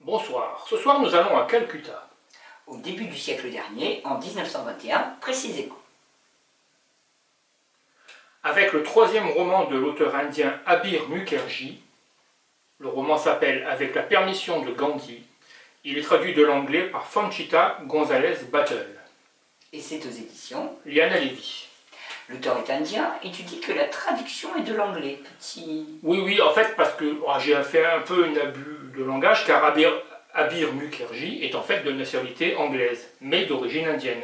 Bonsoir, ce soir nous allons à Calcutta. Au début du siècle dernier, en 1921 précisément. Avec le troisième roman de l'auteur indien Abir Mukherjee, le roman s'appelle Avec la permission de Gandhi. Il est traduit de l'anglais par Fanchita Gonzalez Battle. Et c'est aux éditions Liana Levy. L'auteur est indien et tu dis que la traduction est de l'anglais. Oui, en fait, parce que j'ai fait un peu un abus de langage, car Abir Mukherjee est en fait de nationalité anglaise, mais d'origine indienne.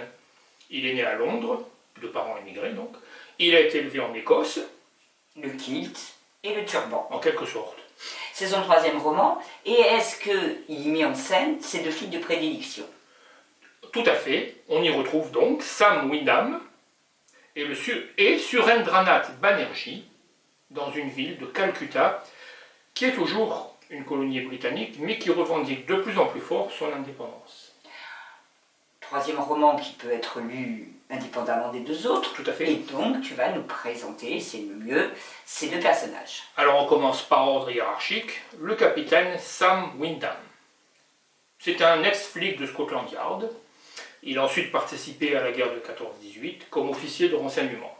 Il est né à Londres, de parents immigrés donc. Il a été élevé en Écosse. Le kilt et le turban. En quelque sorte. C'est son troisième roman. Et est-ce qu'il y met en scène ses deux filles de prédilection? Tout à fait. On y retrouve donc Sam Wyndham et Surendranath Banerjee dans une ville de Calcutta qui est toujours une colonie britannique mais qui revendique de plus en plus fort son indépendance. Troisième roman qui peut être lu indépendamment des deux autres. Tout à fait. Et donc tu vas nous présenter, c'est le mieux, ces deux personnages. Alors on commence par ordre hiérarchique. Le capitaine Sam Wyndham. C'est un ex-flic de Scotland Yard. Il a ensuite participé à la guerre de 14-18 comme officier de renseignement.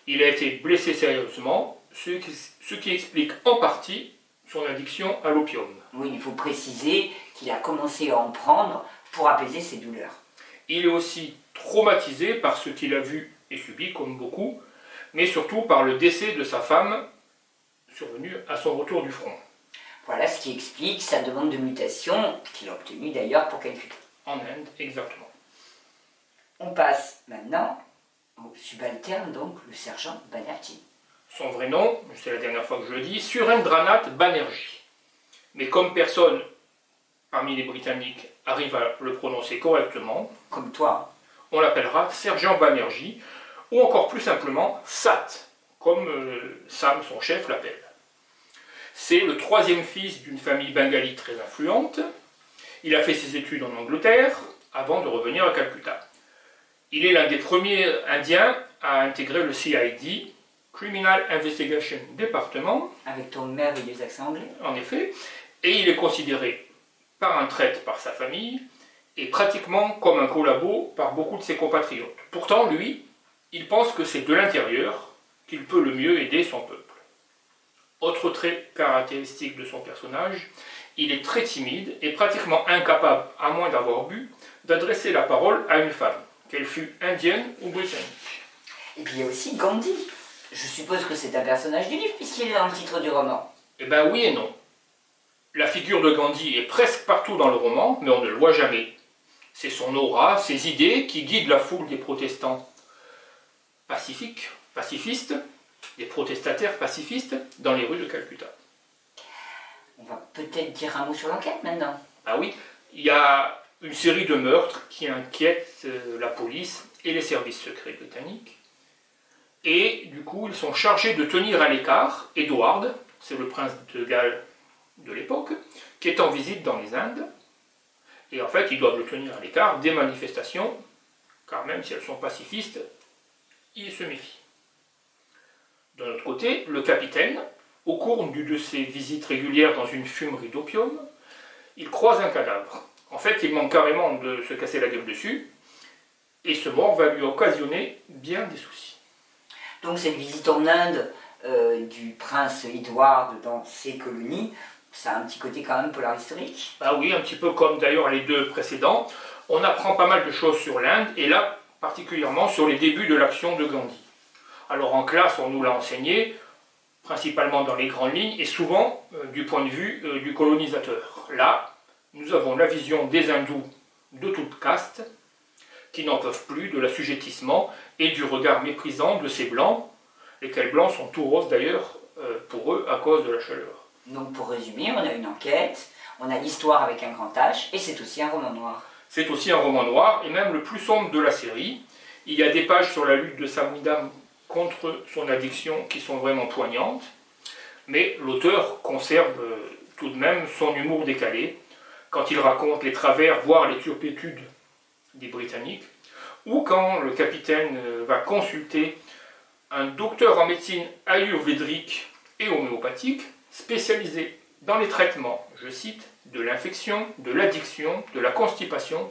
Il a été blessé sérieusement, ce qui explique en partie son addiction à l'opium. Oui, il faut préciser qu'il a commencé à en prendre pour apaiser ses douleurs. Il est aussi traumatisé par ce qu'il a vu et subi, comme beaucoup, mais surtout par le décès de sa femme, survenu à son retour du front. Voilà ce qui explique sa demande de mutation, qu'il a obtenue d'ailleurs pour Calcutta. En Inde, exactement. On passe maintenant au subalterne, donc le sergent Banerjee. Son vrai nom, c'est la dernière fois que je le dis, Surendranath Banerjee. Mais comme personne parmi les Britanniques arrive à le prononcer correctement, comme toi, on l'appellera sergent Banerjee, ou encore plus simplement Sat, comme Sam, son chef, l'appelle. C'est le troisième fils d'une famille bengali très influente. Il a fait ses études en Angleterre avant de revenir à Calcutta. Il est l'un des premiers Indiens à intégrer le CID, Criminal Investigation Department. Avec ton merveilleux accent anglais. En effet. Et il est considéré par un traître par sa famille et pratiquement comme un collabo par beaucoup de ses compatriotes. Pourtant, lui, il pense que c'est de l'intérieur qu'il peut le mieux aider son peuple. Autre trait caractéristique de son personnage, il est très timide et pratiquement incapable, à moins d'avoir bu, d'adresser la parole à une femme, qu'elle fût indienne ou britannique. Et puis il y a aussi Gandhi. Je suppose que c'est un personnage du livre puisqu'il est dans le titre du roman. Eh bien oui et non. La figure de Gandhi est presque partout dans le roman, mais on ne le voit jamais. C'est son aura, ses idées qui guident la foule des protestants pacifistes, des protestataires pacifistes dans les rues de Calcutta. On va peut-être dire un mot sur l'enquête maintenant. Ah oui, il y a une série de meurtres qui inquiètent la police et les services secrets britanniques. Et du coup, ils sont chargés de tenir à l'écart Edward, c'est le prince de Galles de l'époque, qui est en visite dans les Indes. Et en fait, ils doivent le tenir à l'écart des manifestations, car même si elles sont pacifistes, ils se méfient. D'un autre côté, le capitaine, au cours d'une de ses visites régulières dans une fumerie d'opium, il croise un cadavre. En fait, il manque carrément de se casser la gueule dessus, et ce mort va lui occasionner bien des soucis. Donc cette visite en Inde du prince Edward dans ses colonies, ça a un petit côté quand même polar historique. Ah oui, un petit peu comme d'ailleurs les deux précédents. On apprend pas mal de choses sur l'Inde, et là, particulièrement sur les débuts de l'action de Gandhi. Alors en classe, on nous l'a enseigné, principalement dans les grandes lignes, et souvent du point de vue du colonisateur. Là, nous avons la vision des hindous de toute caste, qui n'en peuvent plus de l'assujettissement et du regard méprisant de ces blancs, lesquels blancs sont tout roses d'ailleurs pour eux à cause de la chaleur. Donc pour résumer, on a une enquête, on a l'histoire avec un grand H, et c'est aussi un roman noir. C'est aussi un roman noir, et même le plus sombre de la série. Il y a des pages sur la lutte de Sam Wyndham contre son addiction qui sont vraiment poignantes, mais l'auteur conserve tout de même son humour décalé, quand il raconte les travers, voire les turpitudes des Britanniques, ou quand le capitaine va consulter un docteur en médecine ayurvédique et homéopathique, spécialisé dans les traitements, je cite, de l'infection, de l'addiction, de la constipation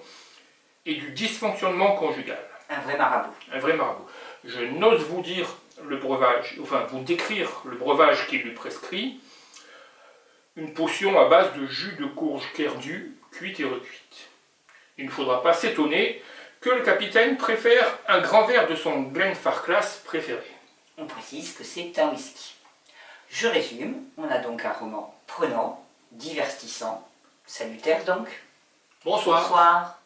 et du dysfonctionnement conjugal. Un vrai marabout. Un vrai marabout. Je n'ose vous dire le breuvage, enfin vous décrire le breuvage qu'il lui prescrit. Une potion à base de jus de courge perdue, cuite et recuite. Il ne faudra pas s'étonner que le capitaine préfère un grand verre de son Glenfarclas préféré. On précise que c'est un whisky. Je résume, on a donc un roman prenant, divertissant, salutaire donc. Bonsoir. Bonsoir.